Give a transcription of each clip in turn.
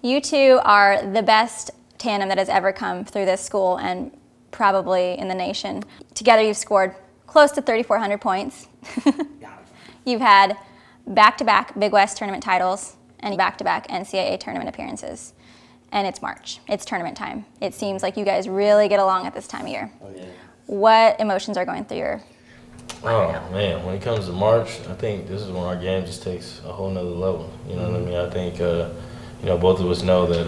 You two are the best tandem that has ever come through this school and probably in the nation. Together you've scored close to 3,400 points. You've had back-to-back Big West tournament titles and back-to-back NCAA tournament appearances. And it's March. It's tournament time. It seems like you guys really get along at this time of year. Oh, yeah. What emotions are going through your mind? Oh, man. When it comes to March, I think this is when our game just takes a whole nother level. You know what I mean? I think, you know, both of us know that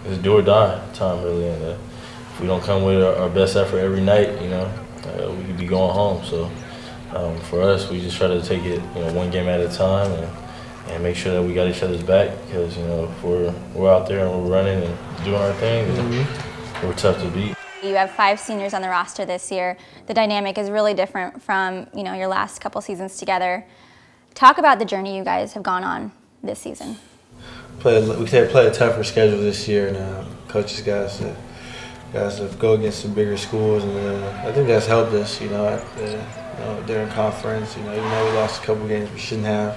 it's do or die time, really. And if we don't come with our best effort every night, you know, we could be going home. So for us, we just try to take it, you know, one game at a time and make sure that we got each other's back, because, you know, if we're out there and we're running and doing our thing, we're tough to beat. You have 5 seniors on the roster this year. The dynamic is really different from, you know, your last couple seasons together. Talk about the journey you guys have gone on this season. We played a tougher schedule this year, and coaches got us to go against some bigger schools, and I think that's helped us. You know, during conference. You know, even though we lost a couple games we shouldn't have.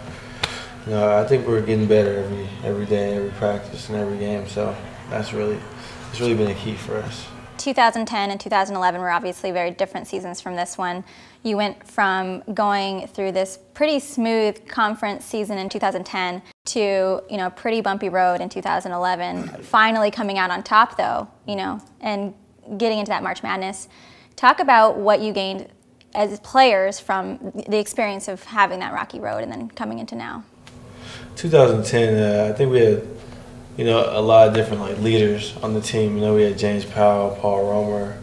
You know, I think we're getting better every day, every practice, and every game. So it's really been a key for us. 2010 and 2011 were obviously very different seasons from this one. You went from going through this pretty smooth conference season in 2010 to, you know, a pretty bumpy road in 2011. Finally coming out on top, though, you know, and getting into that March Madness. Talk about what you gained as players from the experience of having that rocky road and then coming into now. 2010, I think we had, you know, a lot of different leaders on the team. You know, we had James Powell, Paul Romer.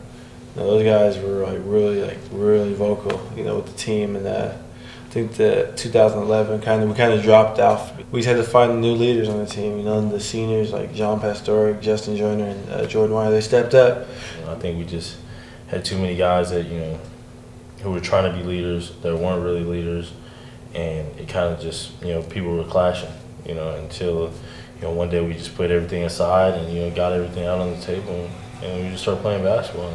You know, those guys were really vocal, you know, with the team. And I think the 2011 we kind of dropped off. We just had to find new leaders on the team. You know, and the seniors like John Pastoric, Justin Joyner, and Jordan Wire, they stepped up. You know, I think we just had too many guys that, you know, who were trying to be leaders that weren't really leaders, and it kind of just, you know, people were clashing, you know, until, you know, one day we just put everything aside and, you know, got everything out on the table, and we just started playing basketball.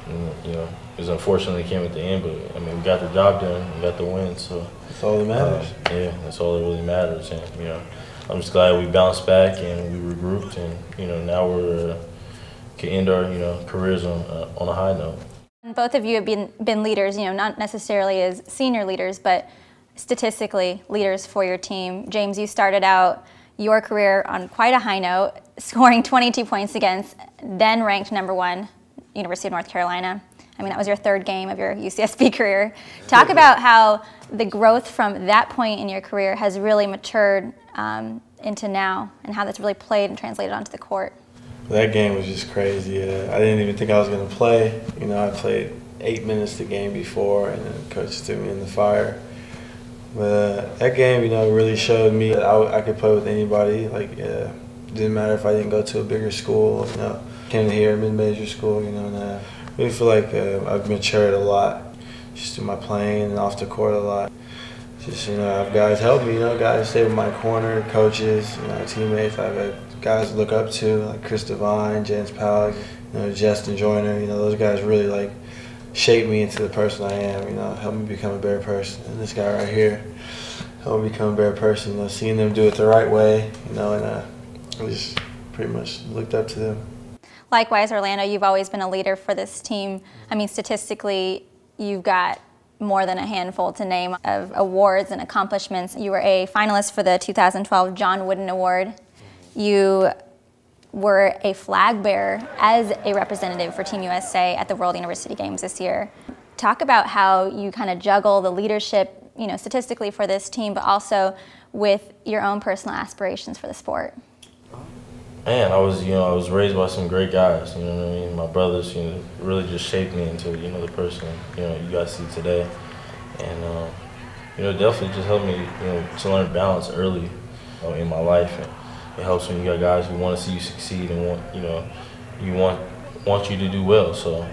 And, you know, it was unfortunately came at the end, but I mean, we got the job done, we got the win, so that's all that matters. Yeah, that's all that really matters. And, you know, I'm just glad we bounced back and we regrouped, and, you know, now we're can end our, you know, careers on a high note. Both of you have been leaders, you know, not necessarily as senior leaders, but statistically leaders for your team. James, you started out your career on quite a high note, scoring 22 points against then ranked #1 University of North Carolina. I mean, that was your 3rd game of your UCSB career. Talk about how the growth from that point in your career has really matured into now, and how that's really played and translated onto the court. That game was just crazy. I didn't even think I was going to play. You know, I played 8 minutes the game before, and then the coach threw me in the fire. But that game, you know, really showed me that I could play with anybody. Like, it didn't matter if I didn't go to a bigger school. You know, came here, mid-major school. You know, and I really feel like I've matured a lot, just through my playing and off the court a lot. Just, you know, I have guys help me. You know, guys stay with my corner, coaches, you know, teammates. I've had guys to look up to, like Chris Devine, James Powell, you know, Justin Joyner. You know, those guys really shaped me into the person I am. You know, helped me become a better person. And this guy right here helped me become a better person. You know, seeing them do it the right way. You know, and I just pretty much looked up to them. Likewise, Orlando, you've always been a leader for this team. I mean, statistically, you've got more than a handful to name of awards and accomplishments. You were a finalist for the 2012 John Wooden Award. You were a flag bearer as a representative for Team USA at the World University Games this year. Talk about how you kind of juggle the leadership, you know, statistically for this team, but also with your own personal aspirations for the sport. Man, I was raised by some great guys, you know what I mean? My brothers, you know, really just shaped me into, you know, the person, you know, you guys see today. And, you know, definitely just helped me, you know, to learn balance early in my life. And it helps when you got guys who want to see you succeed and want you to do well. So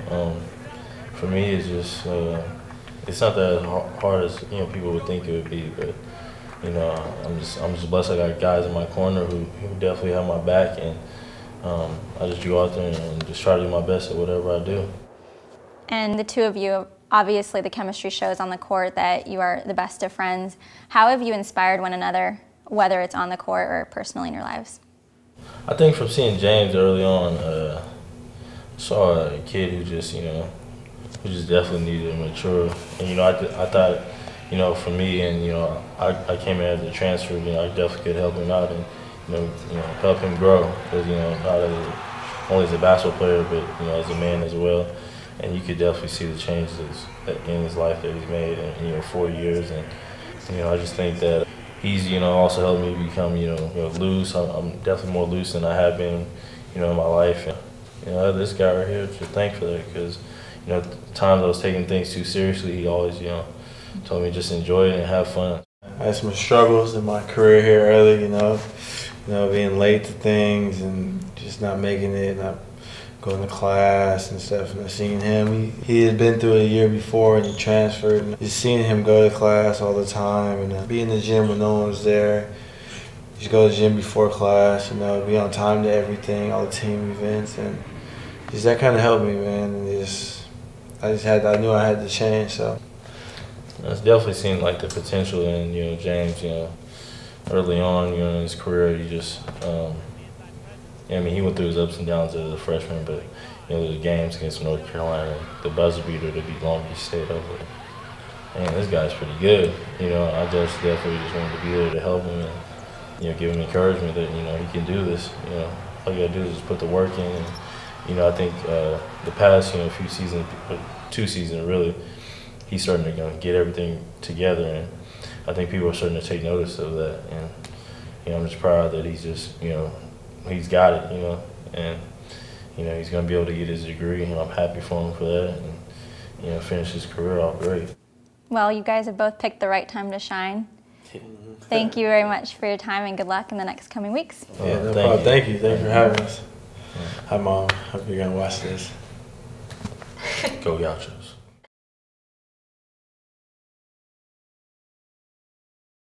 for me, it's just it's not that hard as, you know, people would think it would be. But you know, I'm just blessed. I got guys in my corner who definitely have my back, and I just go out there and just try to do my best at whatever I do. And the two of you, obviously, the chemistry shows on the court that you are the best of friends. How have you inspired one another, whether it's on the court or personally in your lives? I think from seeing James early on, saw a kid who just, who just definitely needed to mature. And, I thought, for me, and, I came in as a transfer, I definitely could help him out and, help him grow. Because, not only as a basketball player, but, as a man as well. And you could definitely see the changes in his life that he's made in, 4 years. And, I just think that he's, also helped me become, loose. I'm definitely more loose than I have been, in my life. And, this guy right here, to thank for that, because, the times I was taking things too seriously, he always, told me just enjoy it and have fun. I had some struggles in my career here early, being late to things and just not making it, not going to class and stuff. And I seen him, he had been through a year before and he transferred. And just seeing him go to class all the time and be in the gym when no one was there. Just go to the gym before class, be on time to everything, all the team events, and just that kind of helped me, man. And I knew I had to change, so. It's definitely seemed like the potential in, James, early on, in his career, he just, he went through his ups and downs as a freshman, but, the games against North Carolina, the buzzer beater to beat Long Beach State, I was like, man, this guy's pretty good. I just definitely just wanted to be there to help him and, give him encouragement that, he can do this. All you gotta do is just put the work in. And, I think the past, few seasons, 2 seasons really, he's starting to get everything together, and I think people are starting to take notice of that. And I'm just proud that he's just he's got it, and he's going to be able to get his degree, and I'm happy for him for that, and finish his career off great. Well, you guys have both picked the right time to shine. Thank you very much for your time, and good luck in the next coming weeks. Yeah, no problem. Thank you. Thanks for having us. Hi, Mom. Hope you're going to watch this. Go Gauchos.